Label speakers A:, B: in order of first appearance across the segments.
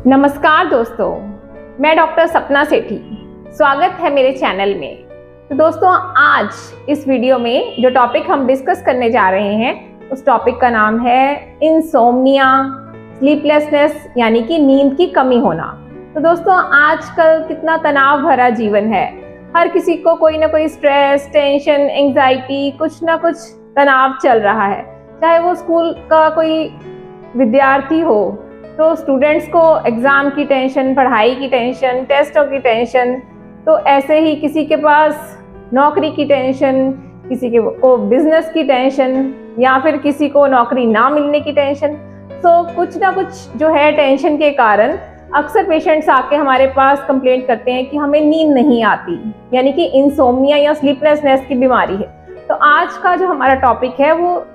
A: नमस्कार दोस्तों, मैं डॉक्टर सपना सेठी। स्वागत है मेरे चैनल में। तो दोस्तों, आज इस वीडियो में जो टॉपिक हम डिस्कस करने जा रहे हैं उस टॉपिक का नाम है इंसोम्निया, स्लीपलेसनेस यानी कि नींद की कमी होना। तो दोस्तों, आजकल कितना तनाव भरा जीवन है। हर किसी को कोई ना कोई स्ट्रेस, टेंशन, एंजाइटी, कुछ ना कुछ तनाव चल रहा है। चाहे वो स्कूल का कोई विद्यार्थी हो तो स्टूडेंट्स को एग्ज़ाम की टेंशन, पढ़ाई की टेंशन, टेस्टों की टेंशन, तो ऐसे ही किसी के पास नौकरी की टेंशन, किसी के को बिजनेस की टेंशन, या फिर किसी को नौकरी ना मिलने की टेंशन। तो कुछ ना कुछ जो है टेंशन के कारण अक्सर पेशेंट्स आके हमारे पास कंप्लेंट करते हैं कि हमें नींद नहीं आती, यानी कि इंसोम्निया या स्लीपलेसनेस की बीमारी है। तो आज का जो हमारा टॉपिक है वो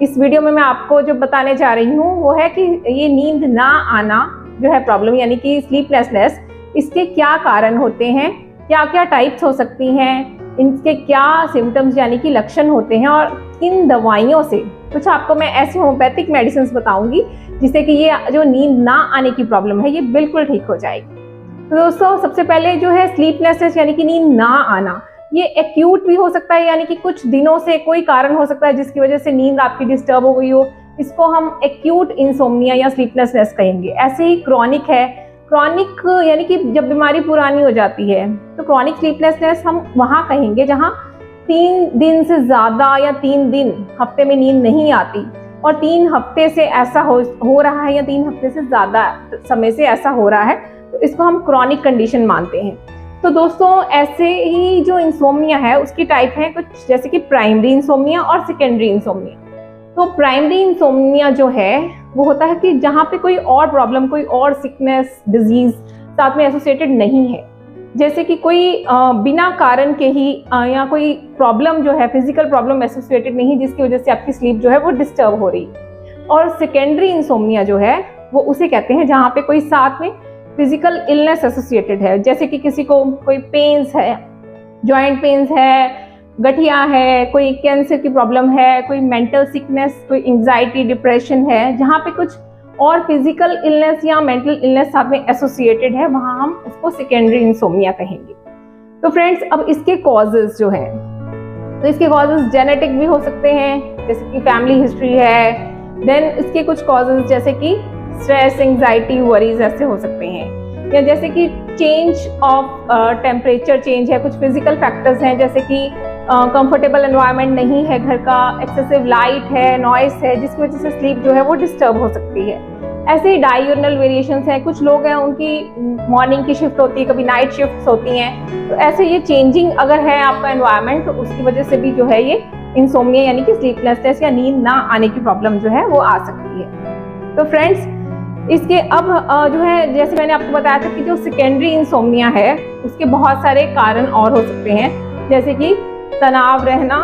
A: इस वीडियो में मैं आपको जो बताने जा रही हूँ वो है कि ये नींद ना आना जो है प्रॉब्लम, यानी कि स्लीपलेसनेस, इसके क्या कारण होते हैं, क्या क्या टाइप्स हो सकती हैं, इनके क्या सिम्टम्स यानी कि लक्षण होते हैं, और किन दवाइयों से, कुछ आपको मैं ऐसी होम्योपैथिक मेडिसिन बताऊंगी जिससे कि ये जो नींद ना आने की प्रॉब्लम है ये बिल्कुल ठीक हो जाएगी। तो दोस्तों, सबसे पहले जो है स्लीपलेसनेस यानी कि नींद ना आना, ये एक्यूट भी हो सकता है, यानी कि कुछ दिनों से कोई कारण हो सकता है जिसकी वजह से नींद आपकी डिस्टर्ब हो गई हो। इसको हम एक्यूट इंसोम्निया या स्लीपलेसनेस कहेंगे। ऐसे ही क्रॉनिक है। क्रॉनिक यानी कि जब बीमारी पुरानी हो जाती है तो क्रॉनिक स्लीपलेसनेस हम वहाँ कहेंगे जहाँ 3 दिन से ज़्यादा या 3 दिन हफ्ते में नींद नहीं आती, और 3 हफ्ते से ऐसा हो रहा है या 3 हफ्ते से ज़्यादा समय से ऐसा हो रहा है, तो इसको हम क्रॉनिक कंडीशन मानते हैं। तो दोस्तों, ऐसे ही जो इंसोम्निया है उसकी टाइप है कुछ, जैसे कि प्राइमरी इंसोम्निया और सेकेंडरी इंसोम्निया। तो प्राइमरी इंसोम्निया जो है वो होता है कि जहाँ पे कोई और प्रॉब्लम, कोई और सिकनेस, डिजीज साथ में एसोसिएटेड नहीं है, जैसे कि कोई बिना कारण के ही या कोई प्रॉब्लम जो है, फिजिकल प्रॉब्लम एसोसिएटेड नहीं जिसकी वजह से आपकी स्लीप जो है वो डिस्टर्ब हो रही है। और सेकेंडरी इंसोम्निया जो है वो उसे कहते हैं जहाँ पे कोई साथ में फिजिकल इलनेस एसोसिएटेड है, जैसे कि किसी को कोई पेन्स है, जॉइंट पेन्स है, गठिया है, कोई कैंसर की प्रॉब्लम है, कोई मेंटल सिकनेस, कोई एंजाइटी, डिप्रेशन है, जहाँ पे कुछ और फिजिकल इलनेस या मेंटल इलनेस साथ में एसोसिएटेड है, वहाँ हम उसको सेकेंडरी इंसोम्निया कहेंगे। तो फ्रेंड्स, अब इसके कॉजेज जो हैं, तो इसके कॉजेज जेनेटिक भी हो सकते हैं, जैसे कि फैमिली हिस्ट्री है। देन इसके कुछ कॉजेज जैसे कि स्ट्रेस, एंजाइटी, वरीज ऐसे हो सकते हैं, या जैसे कि चेंज ऑफ टेम्परेचर चेंज है, कुछ फिजिकल फैक्टर्स हैं जैसे कि कंफर्टेबल एनवायरनमेंट नहीं है घर का, एक्सेसिव लाइट है, नॉइस है, जिसकी वजह से स्लीप जो है वो डिस्टर्ब हो सकती है। ऐसे ही डायurnal वेरिएशंस हैं, कुछ लोग हैं उनकी मॉर्निंग की शिफ्ट होती है, कभी नाइट शिफ्ट होती हैं, तो ऐसे ये चेंजिंग अगर है आपका एनवायरनमेंट तो उसकी वजह से भी जो है ये इंसोम्निया यानी कि स्लीपलेसनेस या नींद ना आने की प्रॉब्लम जो है वो आ सकती है। तो फ्रेंड्स, इसके अब जो है, जैसे मैंने आपको बताया था कि जो सेकेंडरी इंसोम्निया है उसके बहुत सारे कारण और हो सकते हैं, जैसे कि तनाव रहना,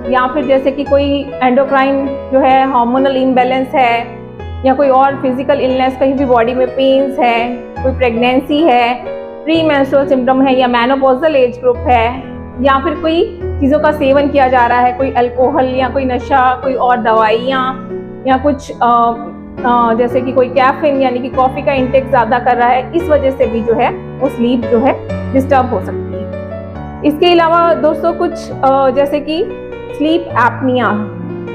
A: या फिर जैसे कि कोई एंडोक्राइन जो है हार्मोनल इम्बैलेंस है, या कोई और फिजिकल इलनेस, कहीं भी बॉडी में पेन्स है, कोई प्रेगनेंसी है, प्री मेंस्ट्रुअल सिम्टम है, या मेनोपॉजल एज ग्रुप है, या फिर कोई चीज़ों का सेवन किया जा रहा है, कोई अल्कोहल या कोई नशा, कोई और दवाइयाँ, या कुछ जैसे कि कोई कैफीन यानी कि कॉफ़ी का इंटेक ज़्यादा कर रहा है, इस वजह से भी जो है वो स्लीप जो है डिस्टर्ब हो सकती है। इसके अलावा दोस्तों, कुछ जैसे कि स्लीप एपनिया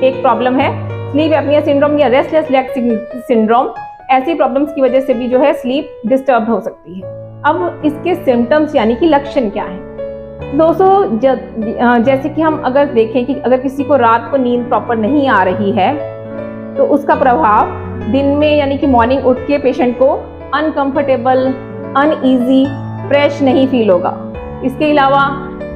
A: एक प्रॉब्लम है, स्लीप एपनिया सिंड्रोम या रेस्टलेस लेग सिंड्रोम, ऐसी प्रॉब्लम्स की वजह से भी जो है स्लीप डिस्टर्ब हो सकती है। अब इसके सिम्टम्स यानी कि लक्षण क्या हैं दोस्तों, जैसे कि हम अगर देखें कि अगर किसी को रात को नींद प्रॉपर नहीं आ रही है तो उसका प्रभाव दिन में यानी कि मॉर्निंग उठ के पेशेंट को अनकंफर्टेबल, अनईजी, फ्रेश नहीं फील होगा। इसके अलावा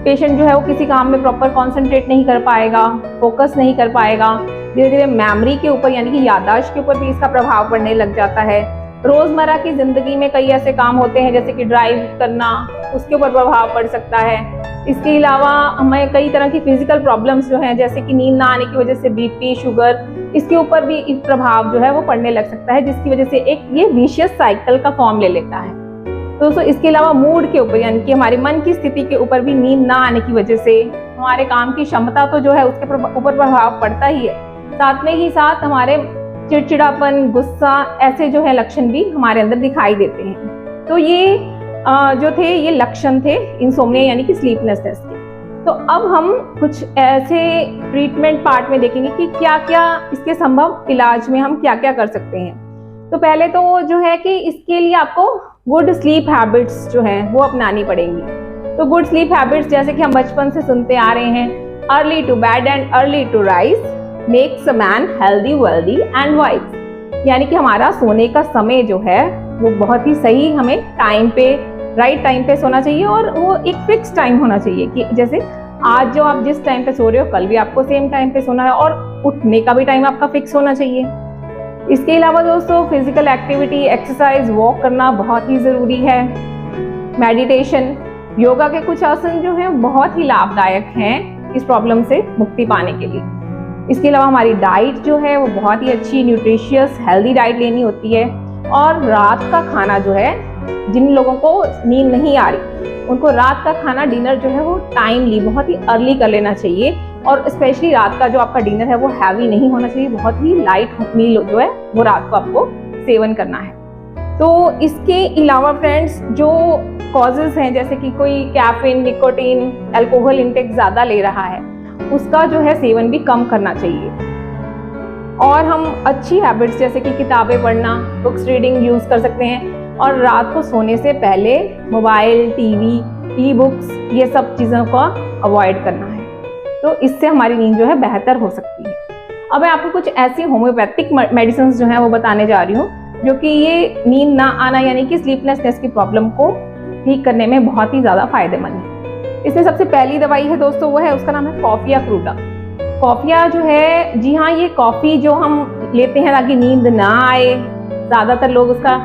A: पेशेंट जो है वो किसी काम में प्रॉपर कंसंट्रेट नहीं कर पाएगा, फोकस नहीं कर पाएगा। धीरे धीरे मेमोरी के ऊपर यानी कि याददाश्त के ऊपर भी इसका प्रभाव पड़ने लग जाता है। रोज़मर्रा की ज़िंदगी में कई ऐसे काम होते हैं जैसे कि ड्राइव करना, उसके ऊपर प्रभाव पड़ सकता है। इसके अलावा हमें कई तरह की फिजिकल प्रॉब्लम्स जो हैं, जैसे कि नींद ना आने की वजह से बीपी, शुगर, इसके ऊपर भी एक प्रभाव जो है वो पड़ने लग सकता है, जिसकी वजह से एक ये विशियस साइकिल का फॉर्म ले लेता है। दोस्तों, इसके अलावा मूड के ऊपर यानी कि हमारे मन की स्थिति के ऊपर भी नींद ना आने की वजह से हमारे काम की क्षमता तो जो है उसके ऊपर प्रभाव पड़ता ही है, साथ में ही साथ हमारे चिड़चिड़ापन, गुस्सा, ऐसे जो है लक्षण भी हमारे अंदर दिखाई देते हैं। तो ये जो थे ये लक्षण थे इंसोम्निया यानी कि स्लीपलेसनेस के। तो अब हम कुछ ऐसे ट्रीटमेंट पार्ट में देखेंगे कि क्या क्या इसके संभव इलाज में हम क्या क्या कर सकते हैं। तो पहले तो जो है कि इसके लिए आपको गुड स्लीप हैबिट्स जो है वो अपनानी पड़ेंगी। तो गुड स्लीप हैबिट्स जैसे कि हम बचपन से सुनते आ रहे हैं, early to bed and early to rise makes a man healthy, wealthy and wise. यानी कि हमारा सोने का समय जो है वो बहुत ही सही, हमें टाइम पे, राइट टाइम पे सोना चाहिए और वो एक फिक्स टाइम होना चाहिए कि जैसे आज जो आप जिस टाइम पे सो रहे हो कल भी आपको सेम टाइम पे सोना है, और उठने का भी टाइम आपका फिक्स होना चाहिए। इसके अलावा दोस्तों फिजिकल एक्टिविटी, एक्सरसाइज, वॉक करना बहुत ही जरूरी है। मेडिटेशन, योगा के कुछ आसन जो हैं बहुत ही लाभदायक हैं इस प्रॉब्लम से मुक्ति पाने के लिए। इसके अलावा हमारी डाइट जो है वो बहुत ही अच्छी, न्यूट्रिशियस, हेल्दी डाइट लेनी होती है। और रात का खाना जो है, जिन लोगों को नींद नहीं आ रही उनको रात का खाना, डिनर जो है वो टाइमली, बहुत ही अर्ली कर लेना चाहिए। और स्पेशली रात का जो आपका डिनर है वो हैवी नहीं होना चाहिए, बहुत ही लाइट मील जो है वो रात को आपको सेवन करना है। तो इसके अलावा फ्रेंड्स जो कॉजेज हैं, जैसे कि कोई कैफीन, निकोटीन, अल्कोहल इंटेक ज़्यादा ले रहा है, उसका जो है सेवन भी कम करना चाहिए। और हम अच्छी हैबिट्स जैसे कि किताबें पढ़ना, बुक्स रीडिंग यूज़ कर सकते हैं। और रात को सोने से पहले मोबाइल, टीवी, ई बुक्स, ये सब चीज़ों का अवॉइड करना है। तो इससे हमारी नींद जो है बेहतर हो सकती है। अब मैं आपको कुछ ऐसी होम्योपैथिक मेडिसिन जो है वो बताने जा रही हूँ जो कि ये नींद ना आना यानी कि स्लीपलेसनेस की प्रॉब्लम को ठीक करने में बहुत ही ज़्यादा फायदेमंद है। इसमें सबसे पहली दवाई है दोस्तों, वो है, उसका नाम है कॉफिया क्रूटा। कॉफिया जो है, जी हाँ, ये कॉफ़ी जो हम लेते हैं ताकि नींद ना आए, ज़्यादातर लोग उसका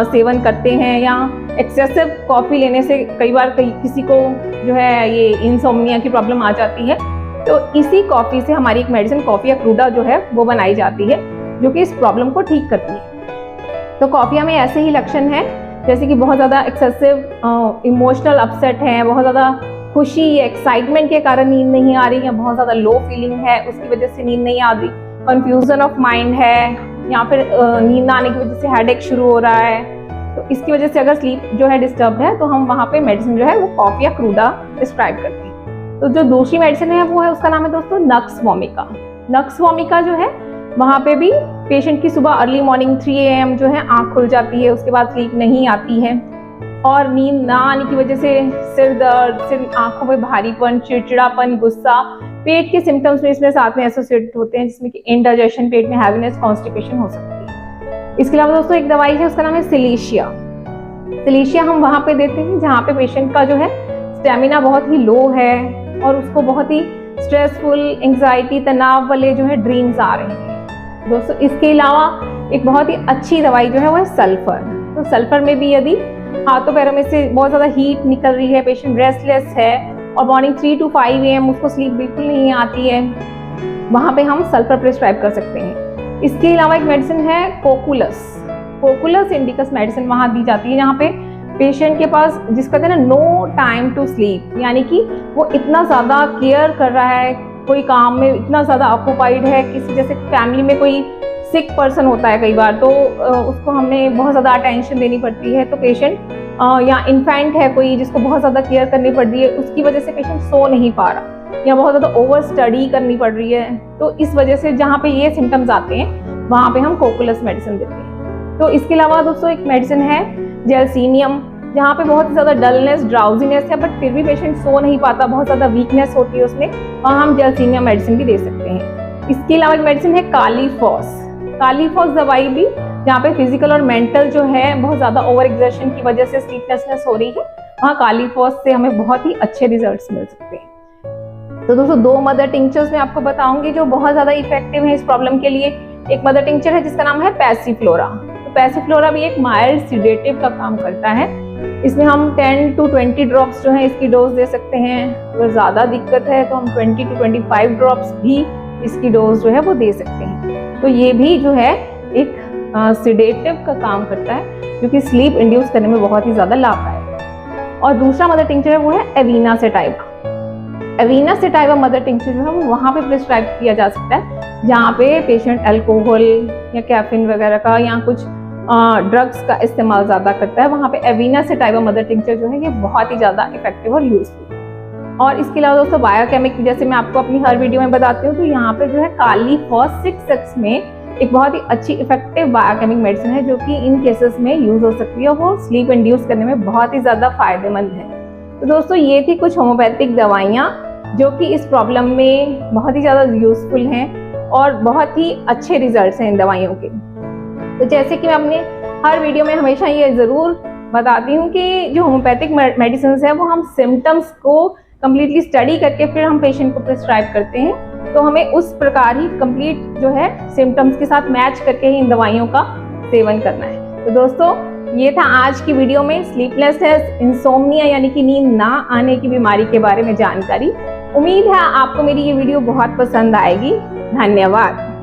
A: सेवन करते हैं, या एक्सेसिव कॉफ़ी लेने से कई बार किसी को जो है ये इंसोम्निया की प्रॉब्लम आ जाती है। तो इसी कॉफ़ी से हमारी एक मेडिसिन कॉफिया क्रूटा जो है वो बनाई जाती है, जो कि इस प्रॉब्लम को ठीक करती है। तो कॉफिया में ऐसे ही लक्षण हैं जैसे कि बहुत ज़्यादा एक्सेसिव इमोशनल अपसेट है, बहुत ज़्यादा खुशी, एक्साइटमेंट के कारण नींद नहीं आ रही, या बहुत ज़्यादा लो फीलिंग है उसकी वजह से नींद नहीं आ रही, कंफ्यूजन ऑफ माइंड है, या फिर नींद ना आने की वजह से हेडेक शुरू हो रहा है। तो इसकी वजह से अगर स्लीप जो है डिस्टर्ब है तो हम वहाँ पे मेडिसिन जो है वो कॉफिया क्रूटा प्रिस्क्राइब करते हैं। तो जो दूसरी मेडिसिन है वो है, उसका नाम है दोस्तों नक्स वोमिका। नक्स वोमिका जो है वहाँ पे भी पेशेंट की सुबह अर्ली मॉर्निंग 3 AM जो है आँख खुल जाती है, उसके बाद स्लीप नहीं आती है, और नींद ना आने की वजह से सिर दर्द, सिर, आंखों में भारीपन, चिड़चिड़ापन, गुस्सा, पेट के सिम्टम्स में इसमें साथ में एसोसिएटेड होते हैं, जिसमें कि इंडाइजेशन, पेट में हैवीनेस, कॉन्स्टिपेशन हो सकती है। इसके अलावा दोस्तों एक दवाई है, उसका नाम है सिलीशिया। सिलीशिया हम वहाँ पे देते हैं जहाँ पे पेशेंट का जो है स्टेमिना बहुत ही लो है और उसको बहुत ही स्ट्रेसफुल, एंग्जाइटी, तनाव वाले जो है ड्रीम्स आ रहे हैं दोस्तों। इसके अलावा एक बहुत ही अच्छी दवाई जो है वो है सल्फर। तो सल्फर में भी यदि हाथों पैरों में से बहुत ज़्यादा हीट निकल रही है, पेशेंट रेस्टलेस है और मॉर्निंग 3 to 5 AM उसको स्लीप बिल्कुल नहीं आती है, वहाँ पे हम सल्फर प्रिस्क्राइब कर सकते हैं। इसके अलावा एक मेडिसिन है कोकुलस। कोकुलस इंडिकस मेडिसिन वहाँ दी जाती है जहाँ पे पेशेंट के पास, जिसका कहते हैं ना नो टाइम टू स्लीप, यानी कि वो इतना ज़्यादा केयर कर रहा है, कोई काम में इतना ज़्यादा ऑक्यूपाइड है, किसी जैसे फैमिली में कोई सिक पर्सन होता है कई बार, तो उसको हमने बहुत ज़्यादा अटेंशन देनी पड़ती है। तो पेशेंट या इन्फेंट है कोई जिसको बहुत ज़्यादा केयर करनी पड़ रही है, उसकी वजह से पेशेंट सो नहीं पा रहा, या बहुत ज़्यादा ओवर स्टडी करनी पड़ रही है, तो इस वजह से जहाँ पे ये सिम्टम्स आते हैं वहाँ पे हम कोकुलस मेडिसिन देते हैं। तो इसके अलावा दोस्तों एक मेडिसिन है जेलसीनियम, जहाँ पे बहुत ज़्यादा डलनेस, ड्राउजीनेस है, बट फिर भी पेशेंट सो नहीं पाता, बहुत ज़्यादा वीकनेस होती है उसमें, वहाँ हम जेलसीनियम मेडिसिन भी दे सकते हैं। इसके अलावा एक मेडिसिन है कालीफॉस। कालीफॉस दवाई भी जहाँ पे फिजिकल और मेंटल जो है बहुत ज़्यादा ओवर एक्सर्शन की वजह से स्लीपलेसनेस हो रही है, वहाँ कालीफॉस से हमें बहुत ही अच्छे रिजल्ट्स मिल सकते हैं। तो दोस्तों 2 मदर टिंक्चर्स मैं आपको बताऊंगी जो बहुत ज़्यादा इफेक्टिव है इस प्रॉब्लम के लिए। एक मदर टिंक्चर है जिसका नाम है पैसिफ्लोरा। तो पैसिफ्लोरा भी एक माइल्ड सिडेटिव का काम करता है। इसमें हम 10 to 20 ड्रॉप्स जो है इसकी डोज दे सकते हैं। अगर ज़्यादा दिक्कत है तो हम 20 to 25 ड्रॉप्स भी इसकी डोज जो है वो दे सकते हैं। तो ये भी जो है एक सिडेटिव का काम करता है, जो कि स्लीप इंड्यूस करने में बहुत ही ज़्यादा लाभदायक है। और दूसरा मदर टिंक्चर है वो है avena sativa. Avena sativa mother tincture जो है वो वहाँ पे प्रिस्क्राइब किया जा सकता है जहाँ पे पेशेंट अल्कोहल या कैफीन वगैरह का या कुछ ड्रग्स का इस्तेमाल ज़्यादा करता है। वहाँ पे एवीना सेटाइवा मदर टिंचर जो है ये बहुत ही ज़्यादा इफेक्टिव और यूजफुल। और इसके अलावा दोस्तों बायोकेमिक, जैसे मैं आपको अपनी हर वीडियो में बताती हूँ, तो यहाँ पे जो है काली फॉस 6X में एक बहुत ही अच्छी इफेक्टिव बायोकेमिक मेडिसिन है जो कि इन केसेस में यूज हो सकती है और वो स्लीप इंड्यूस करने में बहुत ही ज़्यादा फायदेमंद है। तो दोस्तों ये थी कुछ होम्योपैथिक दवाइयाँ जो कि इस प्रॉब्लम में बहुत ही ज़्यादा यूजफुल हैं और बहुत ही अच्छे रिजल्ट्स हैं इन दवाइयों के। तो जैसे कि मैं अपने हर वीडियो में हमेशा ये ज़रूर बताती हूँ कि जो होम्योपैथिक मेडिसिन है वो हम सिम्टम्स को कम्प्लीटली स्टडी करके फिर हम पेशेंट को प्रिस्क्राइब करते हैं। तो हमें उस प्रकार ही कंप्लीट जो है सिम्टम्स के साथ मैच करके ही इन दवाइयों का सेवन करना है। तो दोस्तों ये था आज की वीडियो में स्लीपलेसनेस, इंसोम्निया यानी कि नींद ना आने की बीमारी के बारे में जानकारी। उम्मीद है आपको मेरी ये वीडियो बहुत पसंद आएगी। धन्यवाद।